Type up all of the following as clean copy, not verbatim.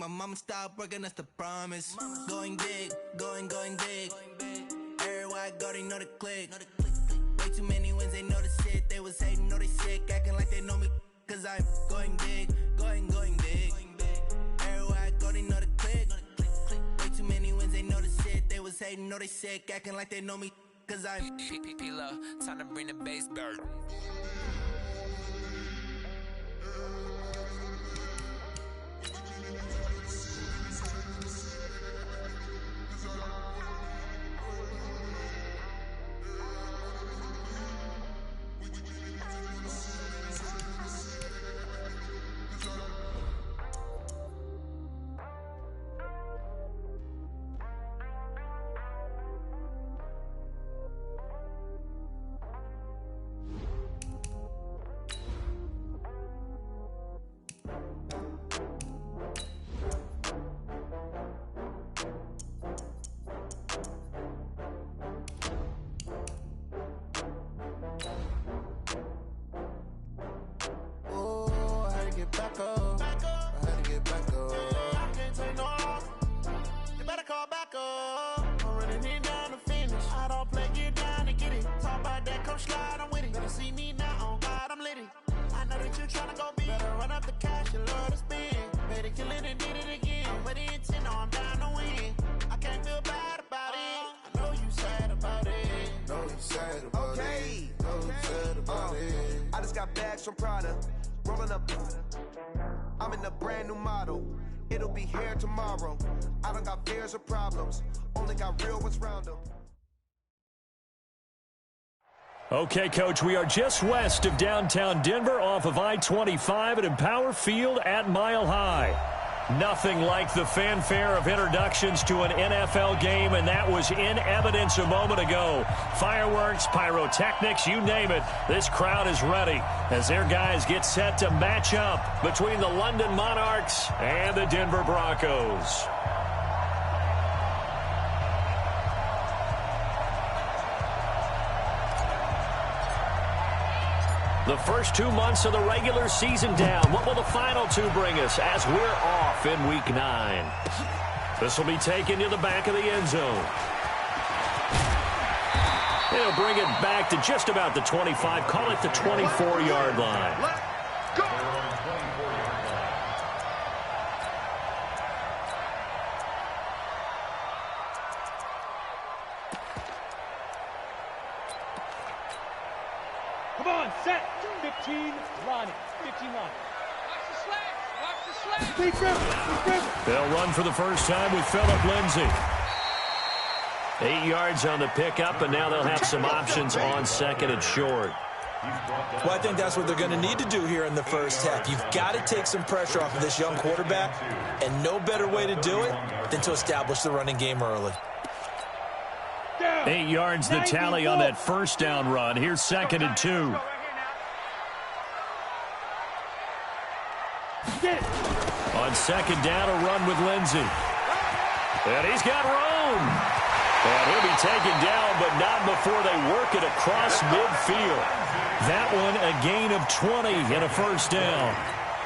my mama stopped working, that's the promise. Going big, going big. Everywhere I go, they know the click. Way too many wins, they know the shit. They was hating, know they sick, acting like they know me. Cause I'm going big, going big. Everywhere I go, they know the click. Way too many wins, they know the shit. They was hating, know they sick, acting like they know me. Cause I'm P-P-P-Love, time to bring the bass bird. I just got bags from Prada, rolling up. I'm in a brand new model. It'll be here tomorrow. I don't got fears or problems, only got real ones round them. Okay, Coach, we are just west of downtown Denver off of I-25 at Empower Field at Mile High. Nothing like the fanfare of introductions to an NFL game, and that was in evidence a moment ago. Fireworks, pyrotechnics, you name it. This crowd is ready as their guys get set to match up between the London Monarchs and the Denver Broncos. The first 2 months of the regular season down. What will the final two bring us as we're off in Week 9? This will be taken to the back of the end zone. They'll bring it back to just about the 25. Call it the 24-yard line. Let's go! Come on, set. 15 line. 15 line. Watch the slants. They'll run for the first time with Phillip Lindsay. 8 yards on the pickup, and now they'll have some options on second and short. Well, I think that's what they're going to need to do here in the first half. You've got to take some pressure off of this young quarterback, and no better way to do it than to establish the running game early. 8 yards the tally on that first down run. Here's second and 2. On second down, a run with Lindsay. And he's got room. And he'll be taken down, but not before they work it across midfield. That one, a gain of 20 and a first down.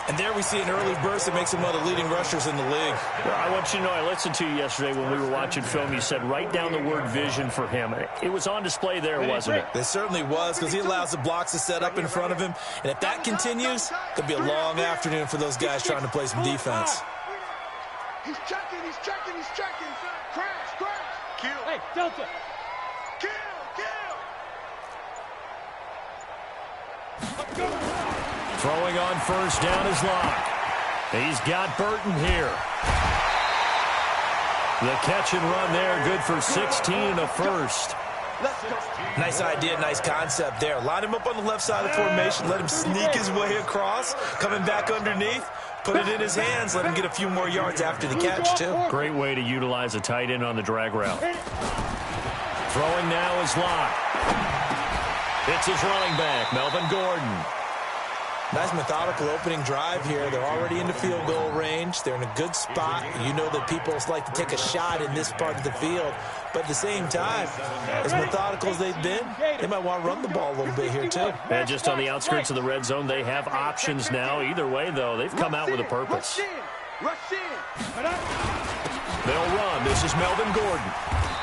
And there we see an early burst that makes him one of the leading rushers in the league. Well, I want you to know, I listened to you yesterday when we were watching film. You said write down the word vision for him. It was on display there, wasn't it? It certainly was, because he allows the blocks to set up in front of him. And if that continues, it'll be a long afternoon for those guys trying to play some defense. He's checking. Crash. Kill. Hey, Delta. Kill. Let's go. Throwing on first down is Locke. He's got Burton here. The catch and run there, good for 16 and a first. Nice idea, nice concept there. Line him up on the left side of the formation, let him sneak his way across, coming back underneath, put it in his hands, let him get a few more yards after the catch, too. Great way to utilize a tight end on the drag route. Throwing now is Locke. It's his running back, Melvin Gordon. Nice methodical opening drive here. They're already into field goal range. They're in a good spot. You know that people like to take a shot in this part of the field. But at the same time, as methodical as they've been, they might want to run the ball a little bit here too. And just on the outskirts of the red zone, they have options now. Either way, though, they've come out with a purpose. Rush in. They'll run. This is Melvin Gordon.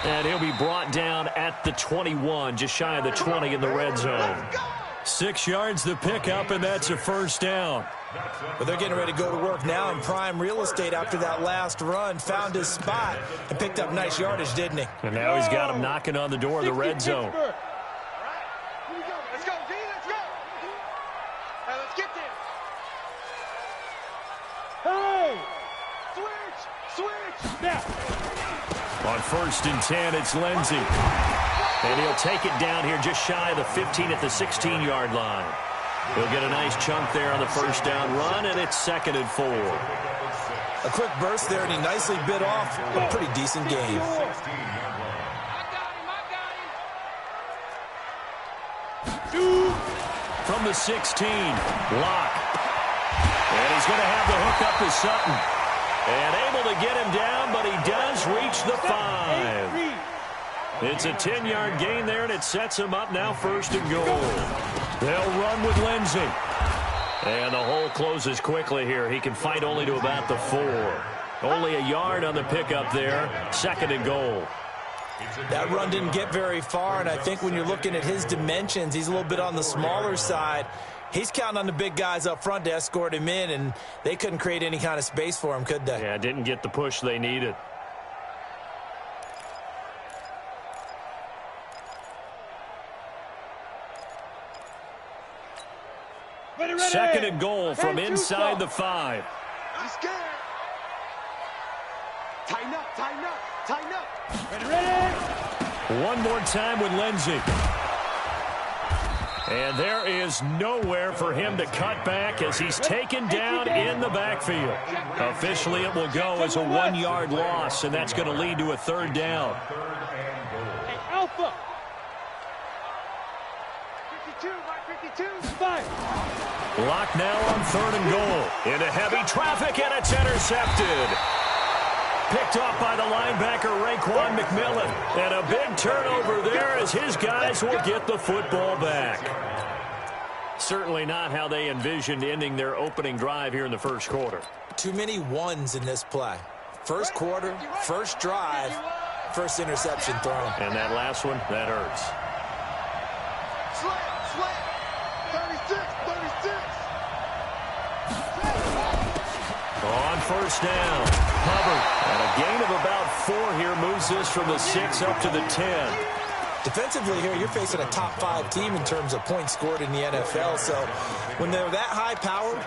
And he'll be brought down at the 21, just shy of the 20 in the red zone. 6 yards the pickup, and that's a first down. But they're getting ready to go to work now in prime real estate after that last run. Found his spot and picked up nice yardage, didn't he? And now he's got him knocking on the door of the red zone. Let's go, D. Let's go. Now let's get there. Hey! Switch. Now! On 1st and 10, it's Lindsey. And he'll take it down here just shy of the 15 at the 16-yard line. He'll get a nice chunk there on the first down run, and it's 2nd and 4. A quick burst there, and he nicely bit off a pretty decent gain. From the 16, Locke. And he's going to have the hook up to Sutton. And able to get him down, but he does reach the 5. It's a 10-yard gain there, and it sets him up now 1st and goal. They'll run with Lindsey. And the hole closes quickly here. He can fight only to about the 4. Only a yard on the pickup there. 2nd and goal. That run didn't get very far, and I think when you're looking at his dimensions, he's a little bit on the smaller side. He's counting on the big guys up front to escort him in, and they couldn't create any kind of space for him, could they? Yeah, didn't get the push they needed. Ready. 2nd and goal from inside the 5. He's scared. Tighten up. Ready. One more time with Lindsey. And there is nowhere for him to cut back as he's taken down in the backfield. Officially, it will go as a 1-yard loss, and that's going to lead to a 3rd down. Hey, Alpha. 52, 5. Lock now on 3rd and goal. Into heavy traffic, and it's intercepted. Picked off by the linebacker, Raekwon McMillan. And a big turnover there as his guys will get the football back. Certainly not how they envisioned ending their opening drive here in the 1st quarter. Too many ones in this play. 1st quarter, 1st drive, 1st interception thrown. And that last one, that hurts. Slant. 36. On 1st down, Hubbard. And a gain of about 4 here moves this from the 6 up to the 10. Defensively here, you're facing a top 5 team in terms of points scored in the NFL. So when they're that high powered,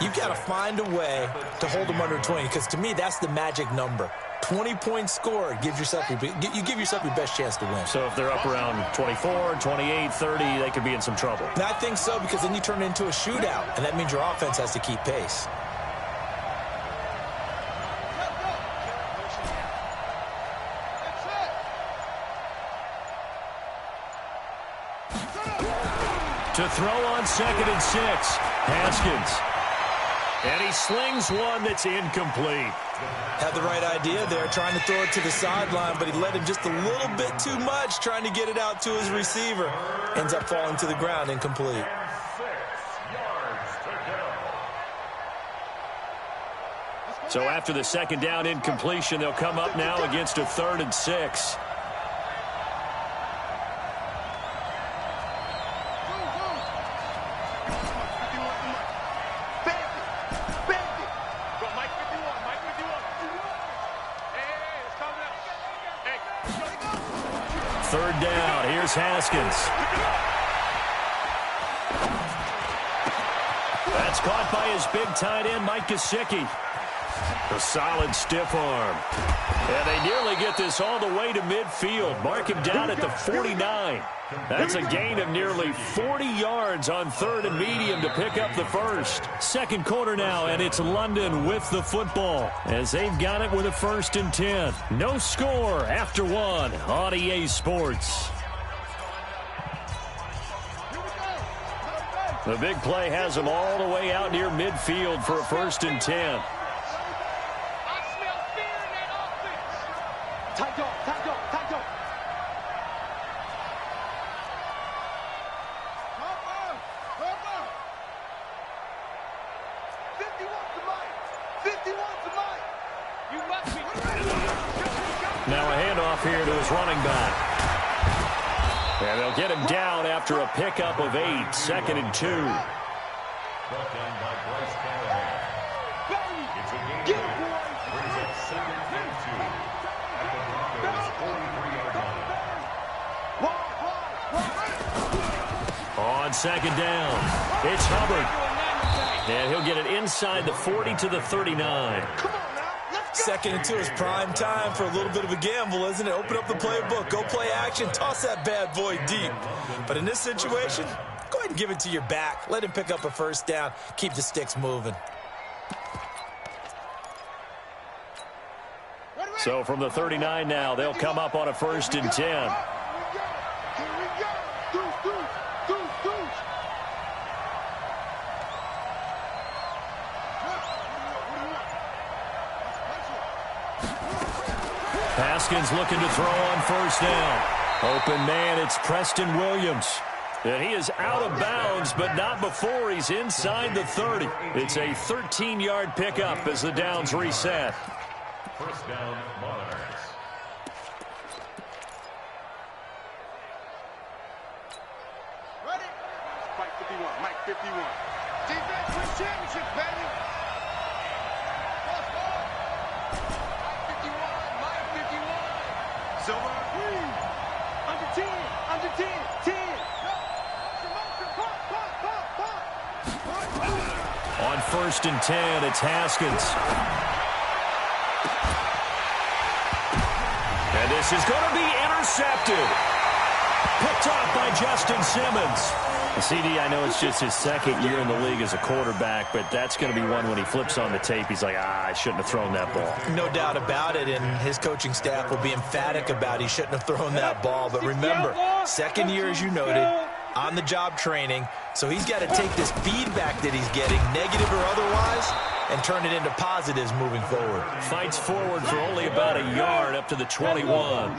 you've got to find a way to hold them under 20. Because to me, that's the magic number. 20 points scored, you give yourself your best chance to win. So if they're up around 24, 28, 30, they could be in some trouble. And I think so, because then you turn it into a shootout, and that means your offense has to keep pace. To throw on 2nd and 6, Haskins. And he slings one that's incomplete. Had the right idea there, trying to throw it to the sideline, but he let him just a little bit too much, trying to get it out to his receiver. Ends up falling to the ground, incomplete. So after the 2nd down incompletion, they'll come up now against a 3rd and 6. Third down. Here's Haskins. That's caught by his big tight end, Mike Gesicki. A solid stiff arm. And they nearly get this all the way to midfield. Mark him down at the 49. That's a gain of nearly 40 yards on 3rd and medium to pick up the 1st. 2nd quarter now, and it's London with the football as they've got it with a 1st and 10. No score after 1 on EA Sports. The big play has them all the way out near midfield for a 1st and 10. Now a handoff here to his running back. And they'll get him down after a pickup of 8, 2nd and 2. Brought down by Bryce Callahan. It's a game brings up 2nd and 2 at the Broncos' 43-yard line. On 2nd down, it's Hubbard. And he'll get it inside the 40 to the 39. 2nd and 2 is prime time for a little bit of a gamble, isn't it? Open up the playbook, go play action, toss that bad boy deep. But in this situation, go ahead and give it to your back. Let him pick up a 1st down. Keep the sticks moving. So from the 39 now, they'll come up on a 1st and 10. Haskins looking to throw on 1st down. Open man, it's Preston Williams. And he is out of bounds, but not before he's inside the 30. It's a 13-yard pickup as the downs reset. 1st down, Monarchs. Ready? Mike 51, Mike 51. Defense wins championships, baby. Silver. Under 10, under 10, 10. On 1st and 10, it's Haskins. And this is going to be intercepted. Picked off by Justin Simmons. CD, I know it's just his 2nd year in the league as a quarterback, but that's going to be one when he flips on the tape. He's like, I shouldn't have thrown that ball. No doubt about it, and his coaching staff will be emphatic about he shouldn't have thrown that ball. But remember, 2nd year, as you noted, on-the-job training, so he's got to take this feedback that he's getting, negative or otherwise, and turn it into positives moving forward. Fights forward for only about a yard up to the 21.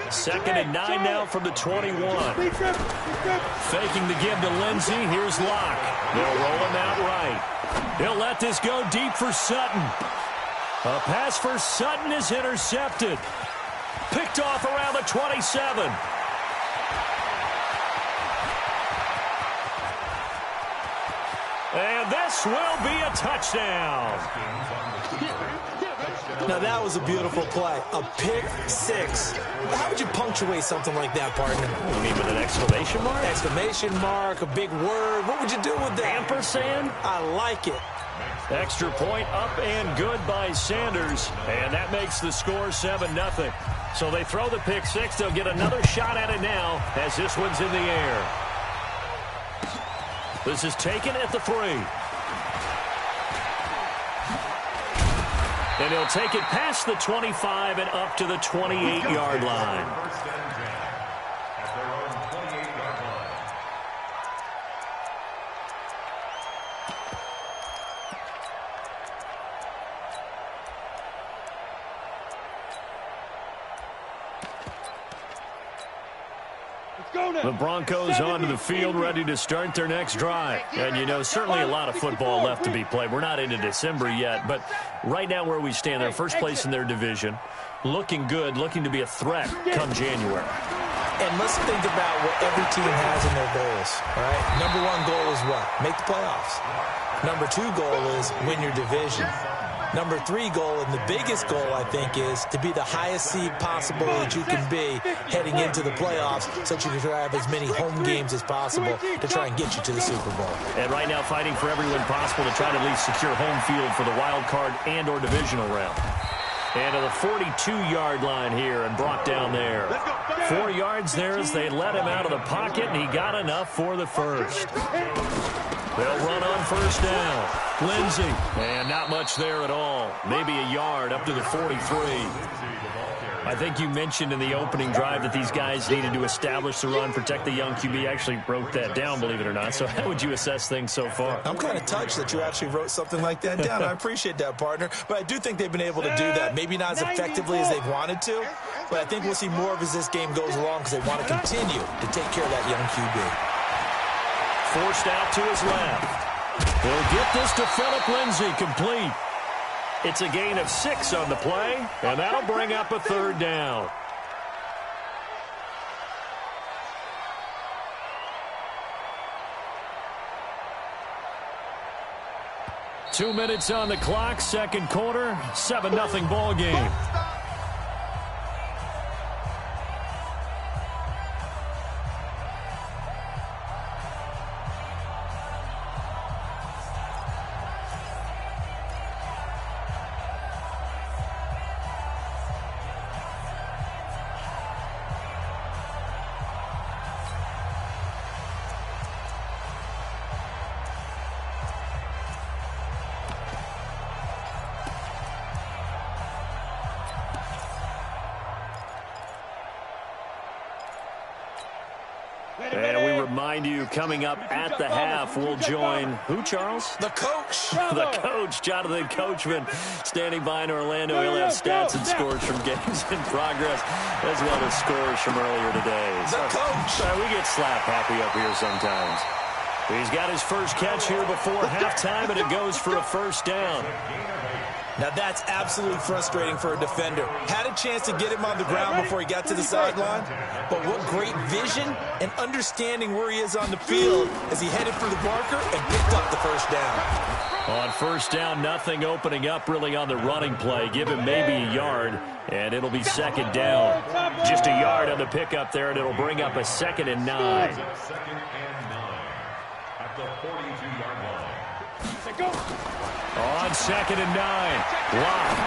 2nd and 9 now from the 21. Faking the give to Lindsey. Here's Locke. They'll roll him out right. He'll let this go deep for Sutton. A pass for Sutton is intercepted. Picked off around the 27. And this will be a touchdown. Now, that was a beautiful play. A pick 6. How would you punctuate something like that, partner? You mean with an exclamation mark? Exclamation mark, a big word. What would you do with that? Ampersand? I like it. Extra point up and good by Sanders. And that makes the score 7-0. So they throw the pick 6. They'll get another shot at it now as this one's in the air. This is taken at the 3. And he'll take it past the 25 and up to the 28-yard line. The Broncos onto the field, ready to start their next drive. And, you know, certainly a lot of football left to be played. We're not into December yet, but right now where we stand, they're first place in their division, looking good, looking to be a threat come January. And let's think about what every team has in their goals, all right? Number 1 goal is what? Make the playoffs. Number 2 goal is win your division. Number 3 goal, and the biggest goal, I think, is to be the highest seed possible that you can be heading into the playoffs so that you can have as many home games as possible to try and get you to the Super Bowl. And right now fighting for every win possible to try to at least secure home field for the wild card and or divisional round. And to the 42-yard line here and brought down there. 4 yards there as they let him out of the pocket, and he got enough for the first. They'll run on 1st down. Lindsey, and not much there at all. Maybe a yard up to the 43. I think you mentioned in the opening drive that these guys needed to establish the run, protect the young QB. Actually wrote that down, believe it or not. So how would you assess things so far? I'm kind of touched that you actually wrote something like that down. I appreciate that, partner. But I do think they've been able to do that. Maybe not as effectively as they've wanted to, but I think we'll see more of as this game goes along because they want to continue to take care of that young QB. Forced out to his left. Will get this to Phillip Lindsay, complete. It's a gain of 6 on the play, and that'll bring up a third down. Two minutes on the clock, second quarter, 7-0 ball game. And we remind you, coming up at the half, we'll join who, Charles? The coach. The coach, Jonathan Coachman, standing by in Orlando. He'll have stats and scores from games in progress, as well as scores from earlier today. The coach. We get slap happy up here sometimes. He's got his first catch here before halftime, and it goes for a first down. Now that's absolutely frustrating for a defender. Had a chance to get him on the ground before he got to the sideline, but what great vision and understanding where he is on the field as he headed for the marker and picked up the first down. On first down, nothing opening up really on the running play. Give him maybe a yard, and it'll be second down. Just a yard on the pickup there, and it'll bring up a 2nd and 9. Second and 9 at the 42-yard line. Go. On 2nd and 9, Locke.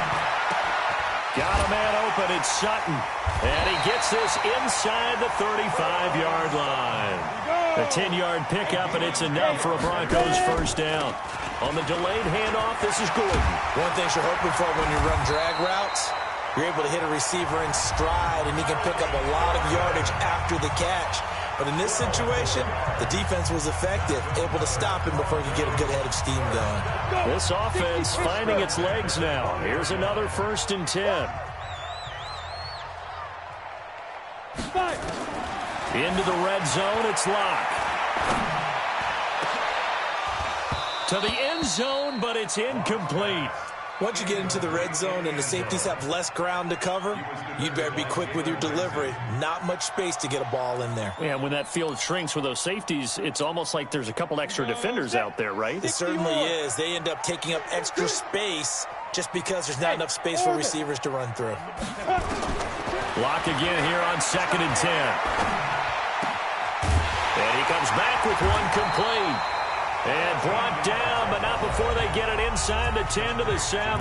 Got a man open, it's Sutton. And he gets this inside the 35-yard line. A 10-yard pickup, and it's enough for a Broncos first down. On the delayed handoff, this is Gordon. One thing you're hoping for when you run drag routes, you're able to hit a receiver in stride, and he can pick up a lot of yardage after the catch. But in this situation, the defense was effective, able to stop him before he could get a good head of steam going. This offense finding its legs now. Here's another 1st and 10. Into the red zone, it's Locke. To the end zone, but it's incomplete. Once you get into the red zone and the safeties have less ground to cover, you'd better be quick with your delivery. Not much space to get a ball in there. Yeah, when that field shrinks with those safeties, it's almost like there's a couple extra defenders out there, right? It certainly is. They end up taking up extra space just because there's not enough space for receivers to run through. Locke again here on 2nd and 10. And he comes back with one complete. And brought down, but not before they get it inside the 10 to the 7.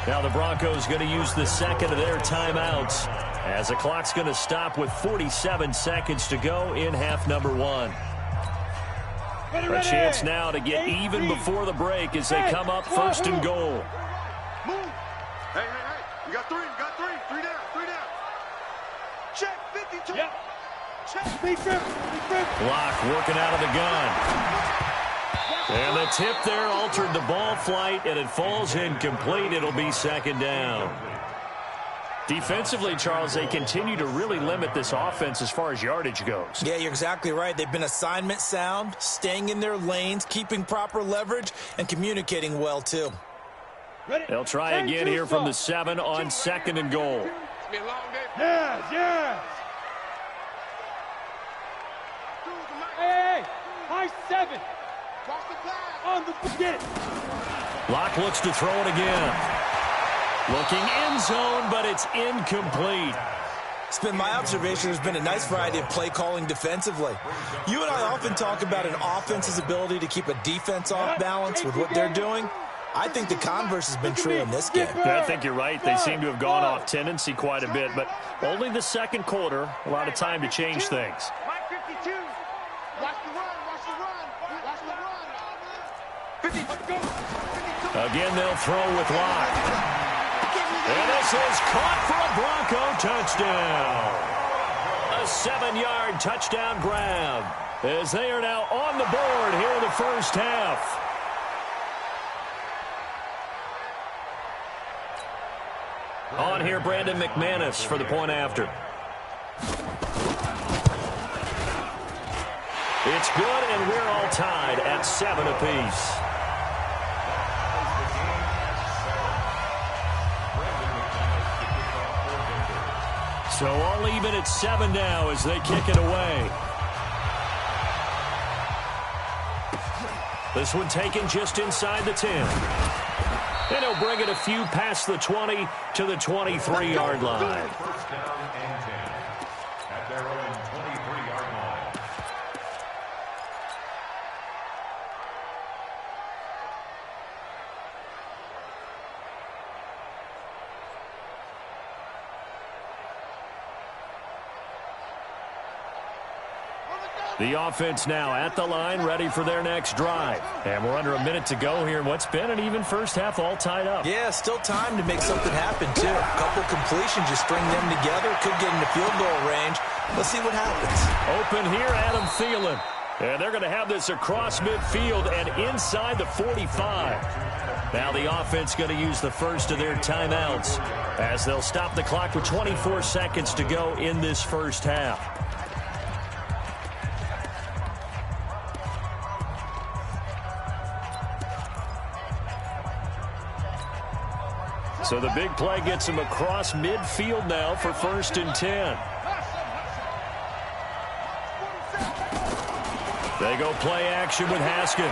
Now the Broncos going to use the 2nd of their timeouts as the clock's going to stop with 47 seconds to go in half number 1. A chance now to get even before the break as they come up 1st and goal. Move. Hey. You got 3. Three down. Check 52. Yep. Check. Big grip. Locke working out of the gun. And the tip there altered the ball flight, and it falls incomplete. It'll be 2nd down. Defensively, Charles, they continue to really limit this offense as far as yardage goes. Yeah, you're exactly right. They've been assignment sound, staying in their lanes, keeping proper leverage, and communicating well, too. They'll try again here from the 7 on 2nd and goal. It's been a long day. Yes. Hey. High 7. On the get it. Locke looks to throw it again. Looking end zone, but it's incomplete. It's been my observation there's been a nice variety of play calling defensively. You and I often talk about an offense's ability to keep a defense off balance with what they're doing. I think the converse has been true in this game. I think you're right. They seem to have gone off tendency quite a bit, but only the 2nd quarter, a lot of time to change things. Mike 52. Watch the run. 50. Again, they'll throw with Locke. And this is caught for a Bronco touchdown. A 7-yard touchdown grab as they are now on the board here in the first half. On here, Brandon McManus for the point after. It's good, and we're all tied at 7 apiece. So all even at 7 now as they kick it away. This one taken just inside the 10. And he'll bring it a few past the 20 to the 23-yard line. First down and 10 at their own 23-yard line. The offense now at the line, ready for their next drive. And we're under a minute to go here in what's been an even first half, all tied up. Yeah, still time to make something happen, too. A couple completions, just string them together. Could get into field goal range. Let's see what happens. Open here, Adam Thielen. And they're going to have this across midfield and inside the 45. Now the offense going to use the first of their timeouts as they'll stop the clock with 24 seconds to go in this first half. So the big play gets him across midfield now for 1st and 10. They go play action with Haskins.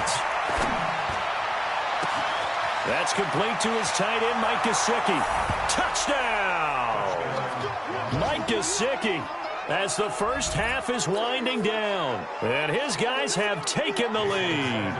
That's complete to his tight end, Mike Gesicki. Touchdown! Mike Gesicki as the first half is winding down. And his guys have taken the lead.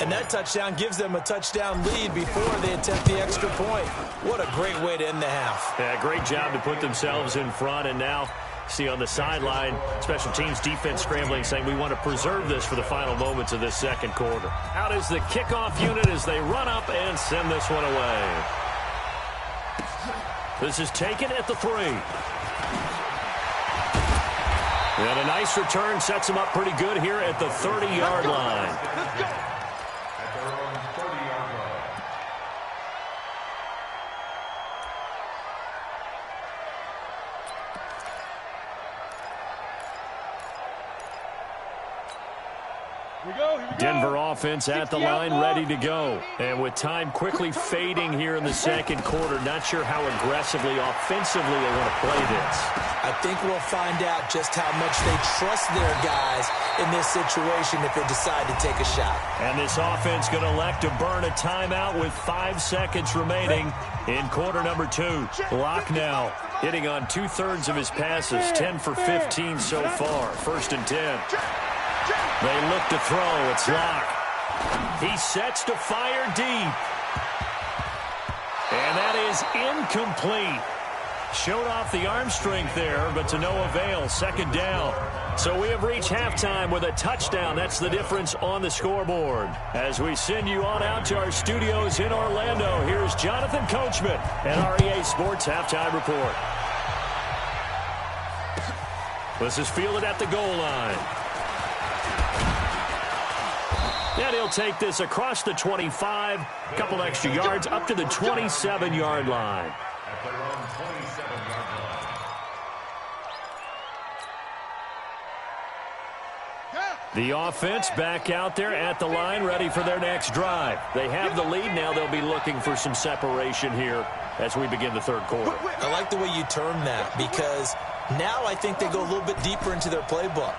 And that touchdown gives them a touchdown lead before they attempt the extra point. What a great way to end the half. Yeah, great job to put themselves in front. And now, see on the sideline, special teams defense scrambling, saying we want to preserve this for the final moments of this second quarter. Out is the kickoff unit as they run up and send this one away. This is taken at the 3. And a nice return sets him up pretty good here at the 30-yard line. Denver offense at the line, ready to go. And with time quickly fading here in the second quarter, not sure how aggressively, offensively they want to play this. I think we'll find out just how much they trust their guys in this situation if they decide to take a shot. And this offense going to elect to burn a timeout with 5 seconds remaining in quarter number 2. Locke now hitting on 2/3 of his passes, 10 for 15 so far. 1st and 10. They look to throw. It's Locke. He sets to fire deep. And that is incomplete. Showed off the arm strength there, but to no avail. 2nd down. So we have reached halftime with a touchdown. That's the difference on the scoreboard. As we send you on out to our studios in Orlando, here's Jonathan Coachman and REA Sports Halftime Report. This is fielded at the goal line. And he'll take this across the 25, a couple extra yards, up to the 27-yard line. At their own 27-yard line. The offense back out there at the line, ready for their next drive. They have the lead. Now they'll be looking for some separation here as we begin the third quarter. I like the way you term that, because now I think they go a little bit deeper into their playbook.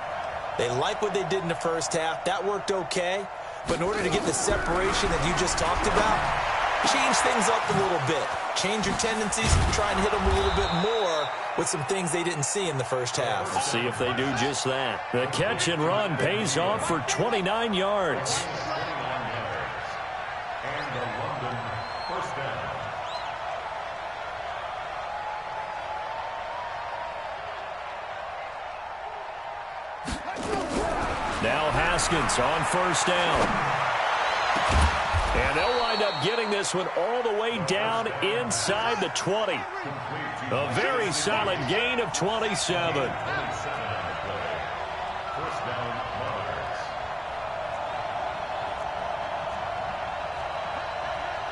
They like what they did in the first half. That worked okay. But in order to get the separation that you just talked about, change things up a little bit. Change your tendencies, try and hit them a little bit more with some things they didn't see in the first half. Let's see if they do just that. The catch and run pays off for 29 yards. And the London first down. Now Haskins on 1st down. And they'll wind up getting this one all the way down inside the 20. A very solid gain of 27. First down, Monarchs.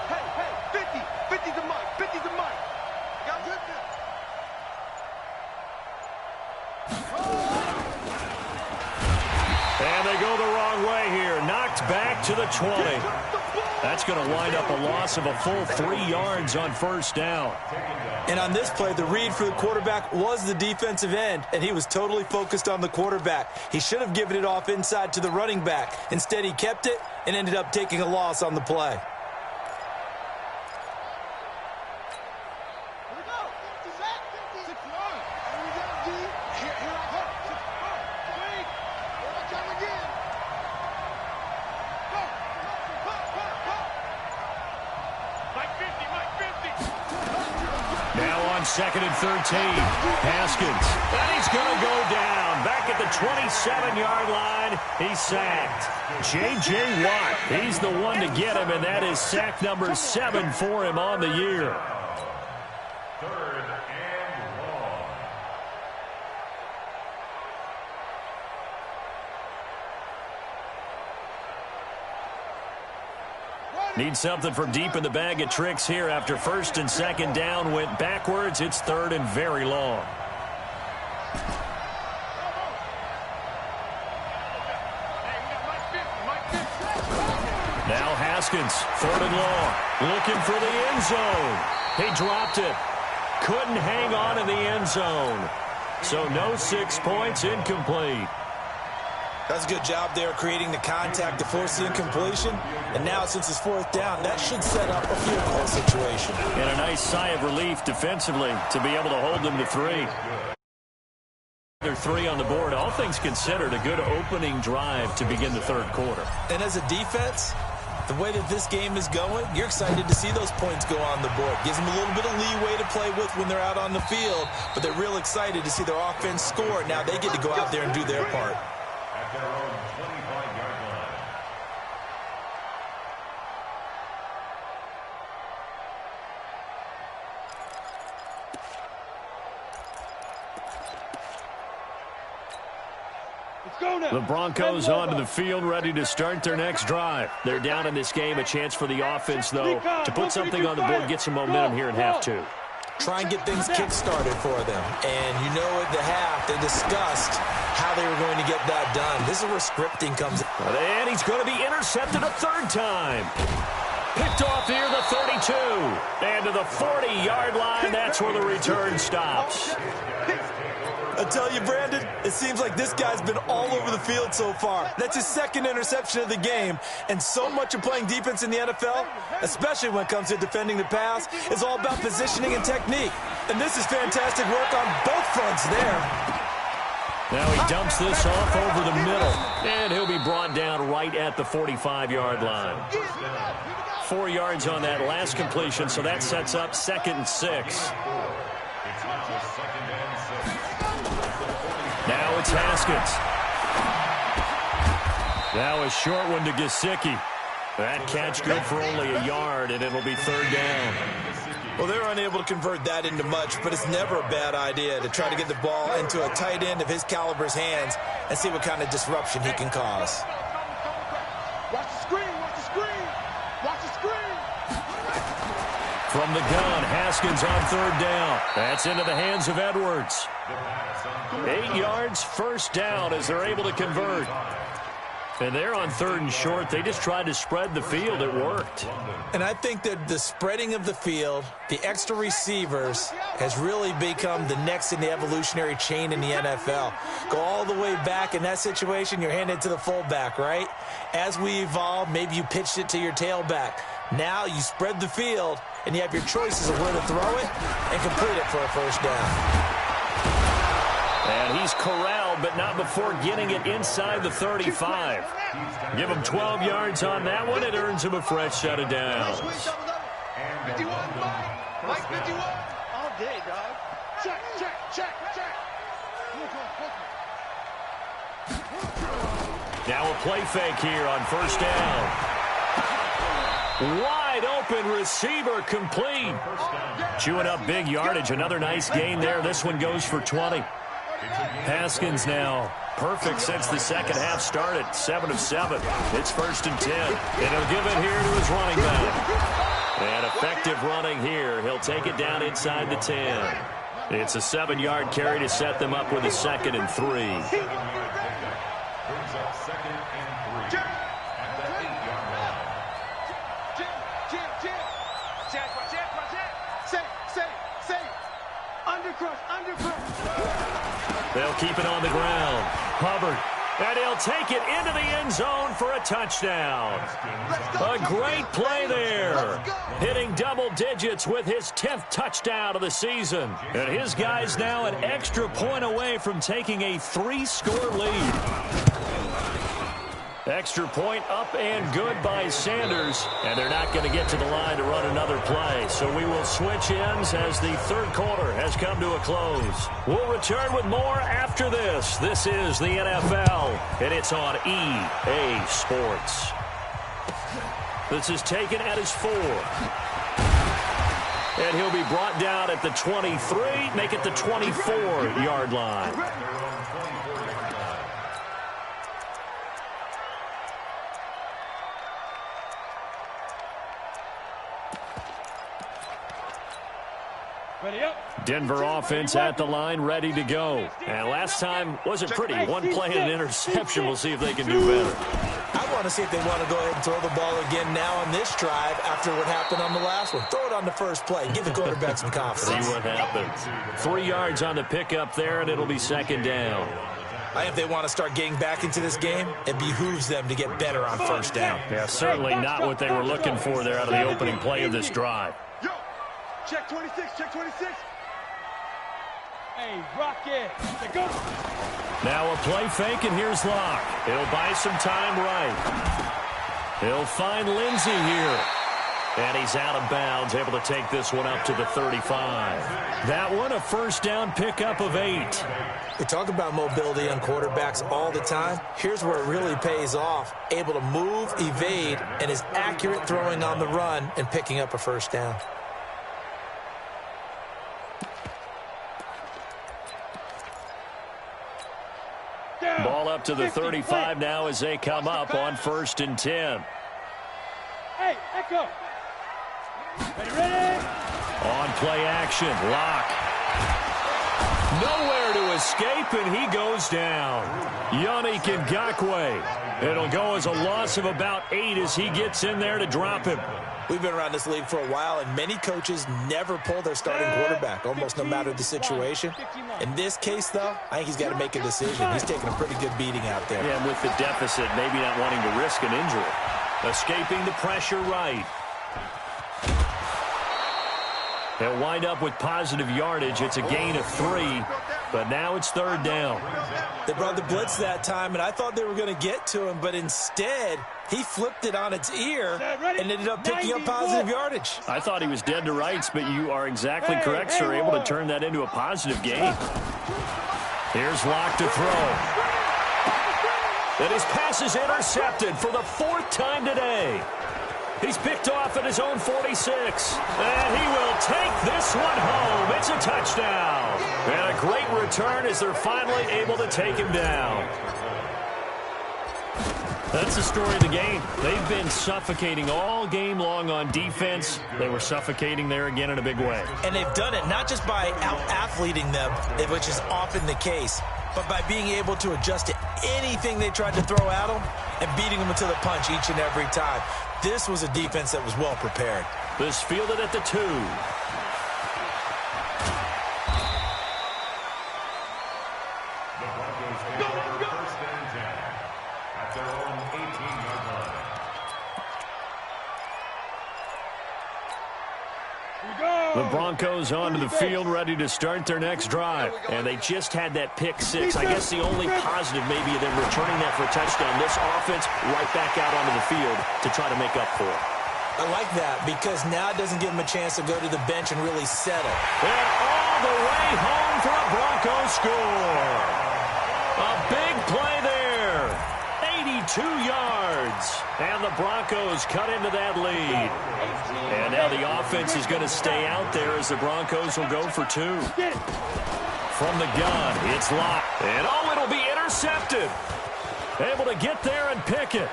Hey, 50 to Mike, 50 to Mike. Got it? to the 20. That's going to wind up a loss of a full 3 yards on first down. And on this play, the read for the quarterback was the defensive end, and he was totally focused on the quarterback. He should have given it off inside to the running back. Instead, he kept it and ended up taking a loss on the play. Second and 13. Haskins. And he's going to go down. Back at the 27-yard line. He's sacked. J.J. Watt. He's the one to get him, and that is sack number 7 for him on the year. Third and long. Need something from deep in the bag of tricks here after first and second down went backwards. It's third and very long. Now Haskins, third and long, looking for the end zone. He dropped it. Couldn't hang on in the end zone. So no 6 points, incomplete. That's a good job there creating the contact to force the incompletion. And now, since it's fourth down, that should set up a field goal situation. And a nice sigh of relief defensively to be able to hold them to 3. They're 3 on the board. All things considered, a good opening drive to begin the third quarter. And as a defense, the way that this game is going, you're excited to see those points go on the board. Gives them a little bit of leeway to play with when they're out on the field. But they're real excited to see their offense score. Now they get to go out there and do their part. Their own 25-yard line. The Broncos onto the field, ready to start their next drive. They're down in this game. A chance for the offense, though, to put something on the board, get some momentum here in half 2. Try and get things kick-started for them. And you know at the half, they discussed how they were going to get that done. This is where scripting comes in. And he's going to be intercepted a third time. Picked off near the 32. And to the 40-yard line, that's where the return stops. I tell you, Brandon, it seems like this guy's been all over the field so far. That's his second interception of the game. And so much of playing defense in the NFL, especially when it comes to defending the pass, is all about positioning and technique. And this is fantastic work on both fronts there. Now he dumps this off over the middle. And he'll be brought down right at the 45-yard line. 4 yards on that last completion, so that sets up 2nd and 6. Now it's Haskins. Now a short one to Gesicki. That catch good for only a yard, and it'll be third down. Well, they're unable to convert that into much, but it's never a bad idea to try to get the ball into a tight end of his caliber's hands and see what kind of disruption he can cause. Watch the screen, watch the screen, watch the screen. From the gun, Haskins on third down. That's into the hands of Edwards. 8 yards, first down as they're able to convert. And they're on third and short. They just tried to spread the field. It worked. And I think that the spreading of the field, the extra receivers, has really become the next in the evolutionary chain in the NFL. Go all the way back in that situation, you're handed to the fullback, right? As we evolve, maybe you pitched it to your tailback. Now you spread the field, and you have your choices of where to throw it and complete it for a first down. And he's corralled, but not before getting it inside the 35. Give him 12 yards on that one. It earns him a fresh set of downs. 51, Mike 51. All day, dog. Check, check, check, check. Now a play fake here on first down. Wide open receiver complete. Chewing up big yardage. Another nice gain there. This one goes for 20. Haskins now perfect since the second half started. 7 of 7. It's 1st and 10. And he'll give it here to his running back. And effective running here. He'll take it down inside the 10. It's a 7-yard carry to set them up with a 2nd and 3. Brings up 2nd and 3 at the 8-yard They'll keep it on the ground. Hubbard. And he'll take it into the end zone for a touchdown. A great play there. Hitting double digits with his 10th touchdown of the season. And his guys now an extra point away from taking a 3-score lead. Extra point up and good by Sanders. And they're not going to get to the line to run another play. So we will switch ends as the third quarter has come to a close. We'll return with more after this. This is the NFL, and it's on EA Sports. This is taken at his 4. And he'll be brought down at the 23, make it the 24-yard line. Denver offense at the line, ready to go. And last time wasn't pretty. One play and an interception. We'll see if they can do better. I want to see if they want to go ahead and throw the ball again now on this drive after what happened on the last one. Throw it on the first play. Give the quarterback some confidence. See what happens. 3 yards on the pickup there, and it'll be second down. I think if they want to start getting back into this game, it behooves them to get better on first down. Yeah, certainly not what they were looking for there out of the opening play of this drive. Yo, check 26, check 26. Hey, Rocket, go. Now a play fake, and here's Locke. He'll buy some time right. He'll find Lindsey here. And he's out of bounds, able to take this one up to the 35. That one, a first down pickup of 8. We talk about mobility on quarterbacks all the time. Here's where it really pays off. Able to move, evade, and is accurate throwing on the run and picking up a first down. Ball up to the 35 now as they come up on 1st and 10. Hey, Echo. Ready? On play action, Locke. Nowhere to escape, and he goes down. Yannick Ngakoue. It'll go as a loss of about 8 as he gets in there to drop him. We've been around this league for a while, and many coaches never pull their starting quarterback, almost no matter the situation. In this case, though, I think he's got to make a decision. He's taking a pretty good beating out there. Yeah, and with the deficit, maybe not wanting to risk an injury. Escaping the pressure right. They'll wind up with positive yardage. It's a gain of 3, but now it's 3rd down. They brought the blitz that time, and I thought they were going to get to him, but instead, he flipped it on its ear and ended up picking up positive yardage. I thought he was dead to rights, but you are exactly correct, sir. Able to turn that into a positive gain. Here's Locke to throw. And his pass is intercepted for the 4th time today. He's picked off at his own 46. And he will take this one home. It's a touchdown. And a great return as they're finally able to take him down. That's the story of the game. They've been suffocating all game long on defense. They were suffocating there again in a big way. And they've done it not just by out-athleting them, which is often the case, but by being able to adjust to anything they tried to throw at them and beating them to the punch each and every time. This was a defense that was well prepared. This fielded at the 2. The Broncos onto the field, ready to start their next drive. And they just had that pick 6. I guess the only positive maybe of them returning that for a touchdown. This offense right back out onto the field to try to make up for it. I like that because now it doesn't give them a chance to go to the bench and really settle. And all the way home for a Broncos score. A big play there. 82 yards. And the Broncos cut into that lead. And now the offense is going to stay out there as the Broncos will go for 2. From the gun, it's Locke. And oh, it'll be intercepted. Able to get there and pick it.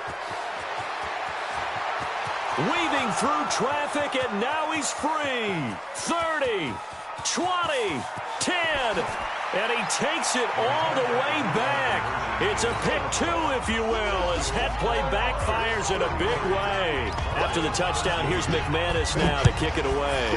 Weaving through traffic, and now he's free. 30, 20, 10. And he takes it all the way back. It's a pick 2, if you will, as head play backfires in a big way. After the touchdown, here's McManus now to kick it away.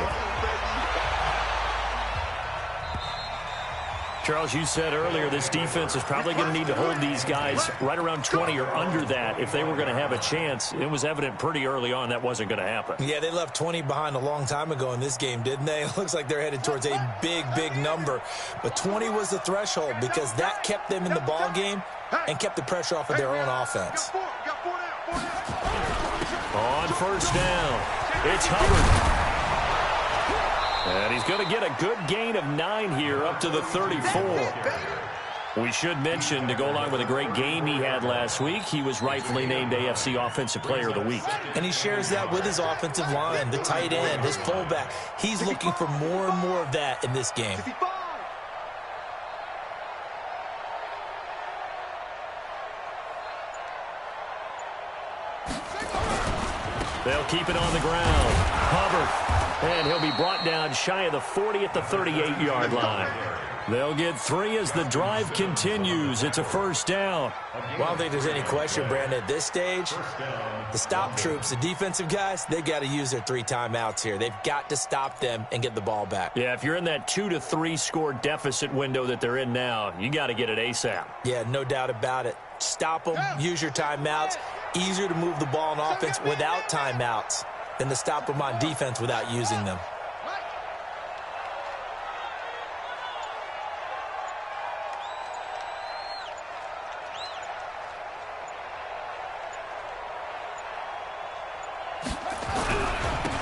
Charles, you said earlier this defense is probably going to need to hold these guys right around 20 or under that if they were going to have a chance. It was evident pretty early on that wasn't going to happen. Yeah, they left 20 behind a long time ago in this game, didn't they? It looks like they're headed towards a big, big number. But 20 was the threshold because that kept them in the ball game and kept the pressure off of their own offense. On first down, it's Hubbard. And he's going to get a good gain of 9 here up to the 34. We should mention, to go along with a great game he had last week, he was rightfully named AFC Offensive Player of the Week. And he shares that with his offensive line, the tight end, his fullback. He's looking for more and more of that in this game. They'll keep it on the ground. Hubbard. And he'll be brought down shy of the 40 at the 38-yard line. They'll get 3 as the drive continues. It's a first down. Well, I don't think there's any question, Brandon, at this stage. The stop troops, the defensive guys, they got to use their 3 timeouts here. They've got to stop them and get the ball back. Yeah, if you're in that 2 to 3 score deficit window that they're in now, you got to get it ASAP. Yeah, no doubt about it. Stop them, use your timeouts. Easier to move the ball on offense without timeouts than to stop them on defense without using them.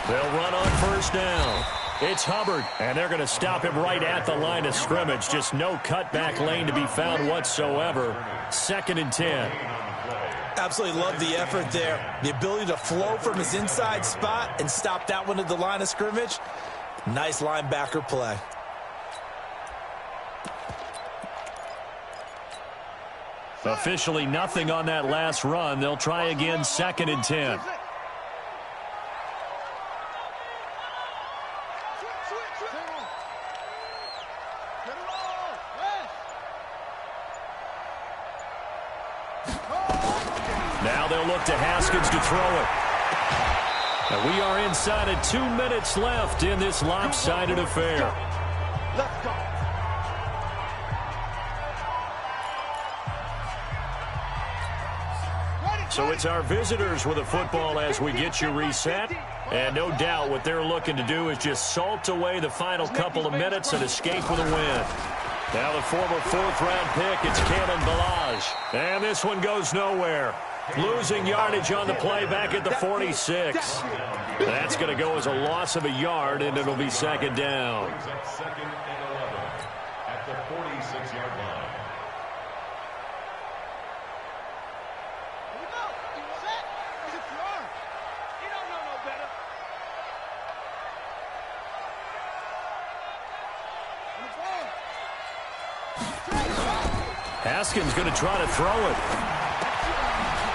They'll run on first down. It's Hubbard, and they're going to stop him right at the line of scrimmage. Just no cutback lane to be found whatsoever. 2nd and 10. Absolutely love the effort there. The ability to flow from his inside spot and stop that one at the line of scrimmage. Nice linebacker play. Officially nothing on that last run. They'll try again, 2nd and 10. Now they'll look to Haskins to throw it. And we are inside of 2 minutes left in this lopsided affair. Let's go. So it's our visitors with the football as we get you reset. And no doubt what they're looking to do is just salt away the final couple of minutes and escape with a win. Now the former 4th-round pick, it's Kalen Ballage. And this one goes nowhere. Losing yardage on the play back at the 46. That's going to go as a loss of a yard, and it'll be 2nd down. 2nd and 11 at the 46-yard line. Here we go. Set. It's your arm. You don't know no better. Haskins going to try to throw it.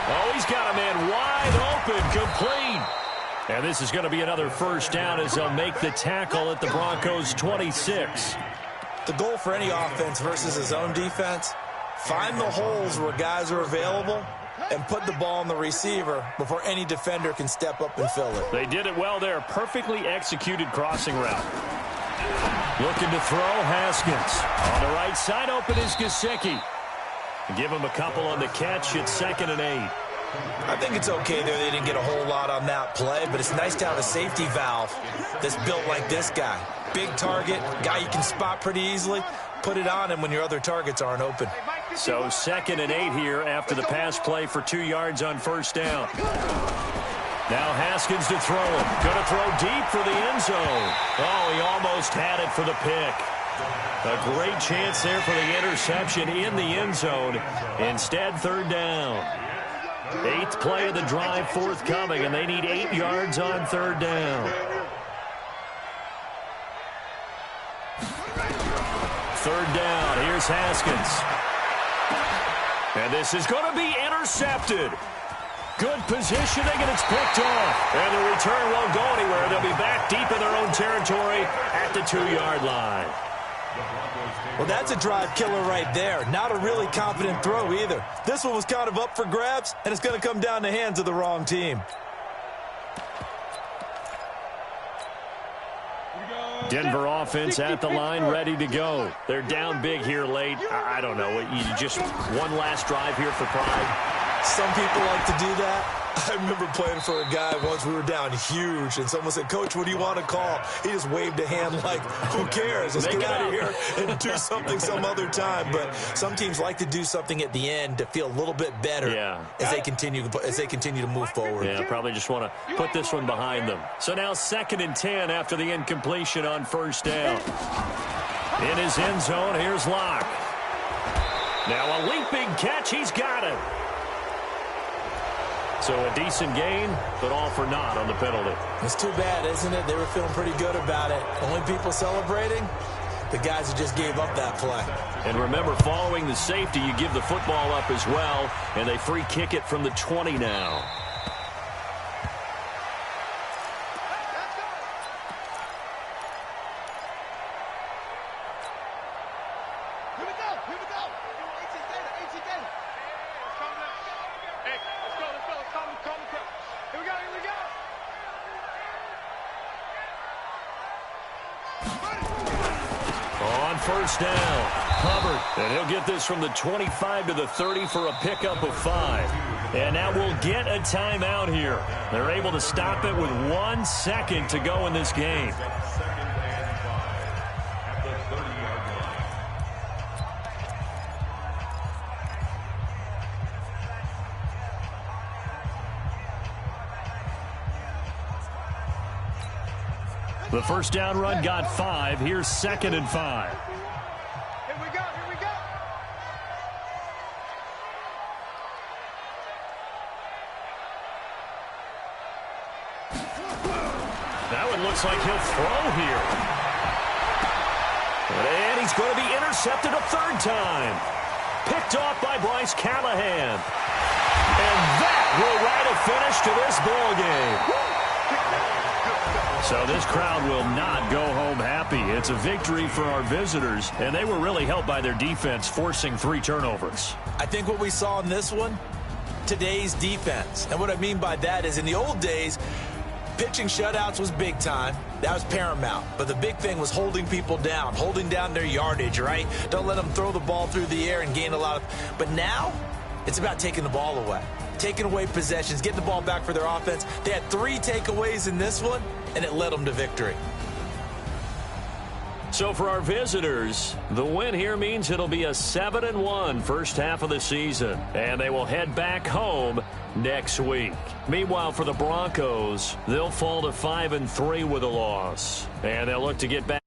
Oh, he's got a man wide open, complete. And this is going to be another first down as they'll make the tackle at the Broncos' 26. The goal for any offense versus his own defense, find the holes where guys are available and put the ball on the receiver before any defender can step up and fill it. They did it well there. Perfectly executed crossing route. Looking to throw, Haskins. On the right side, open is Gesicki. Give him a couple on the catch. It's 2nd and 8. I think it's okay there. They didn't get a whole lot on that play, but it's nice to have a safety valve that's built like this guy. Big target, guy you can spot pretty easily. Put it on him when your other targets aren't open. So 2nd and 8 here after the pass play for 2 yards on first down. Now Haskins to throw it. Going to throw deep for the end zone. Oh, he almost had it for the pick. A great chance there for the interception in the end zone. Instead, 3rd down. 8th play of the drive forthcoming, and they need 8 yards on 3rd down. 3rd down. Here's Haskins. And this is going to be intercepted. Good positioning, and it's picked off. And the return won't go anywhere. They'll be back deep in their own territory at the 2-yard line. Well, that's a drive killer right there. Not a really confident throw either. This one was kind of up for grabs, and it's going to come down the hands of the wrong team. Denver offense at the line, ready to go. They're down big here late. I don't know. You just one last drive here for pride. Some people like to do that. I remember playing for a guy once. We were down huge, and someone said, "Coach, what do you want to call?" He just waved a hand like, who cares? Let's get out of here and do something some other time. But some teams like to do something at the end to feel a little bit better as they continue to move forward. Yeah, probably just want to put this one behind them. So now 2nd and 10 after the incompletion on first down. In his end zone, here's Locke. Now a leaping catch. He's got it. So a decent gain, but all for naught on the penalty. It's too bad, isn't it? They were feeling pretty good about it. Only people celebrating, the guys who just gave up that play. And remember, following the safety, you give the football up as well, and they free kick it from the 20 now. First down, Hubbard, and he'll get this from the 25 to the 30 for a pickup of 5. And now we'll get a timeout here. They're able to stop it with 1 second to go in this game. The first down run got 5. Here's 2nd and 5. Here we go, here we go. That one looks like he'll throw here. And he's going to be intercepted a 3rd time. Picked off by Bryce Callahan. And that will write a finish to this ball game. So this crowd will not go home happy. It's a victory for our visitors, and they were really helped by their defense, forcing 3 turnovers. I think what we saw in this one, today's defense. And what I mean by that is in the old days, pitching shutouts was big time. That was paramount. But the big thing was holding people down, holding down their yardage, right? Don't let them throw the ball through the air and gain a lot of... But now, it's about taking the ball away. Taking away possessions, getting the ball back for their offense. They had 3 takeaways in this one, and it led them to victory. So for our visitors, the win here means it'll be a 7-1 first half of the season, and they will head back home next week. Meanwhile, for the Broncos, they'll fall to 5-3 with a loss, and they'll look to get back.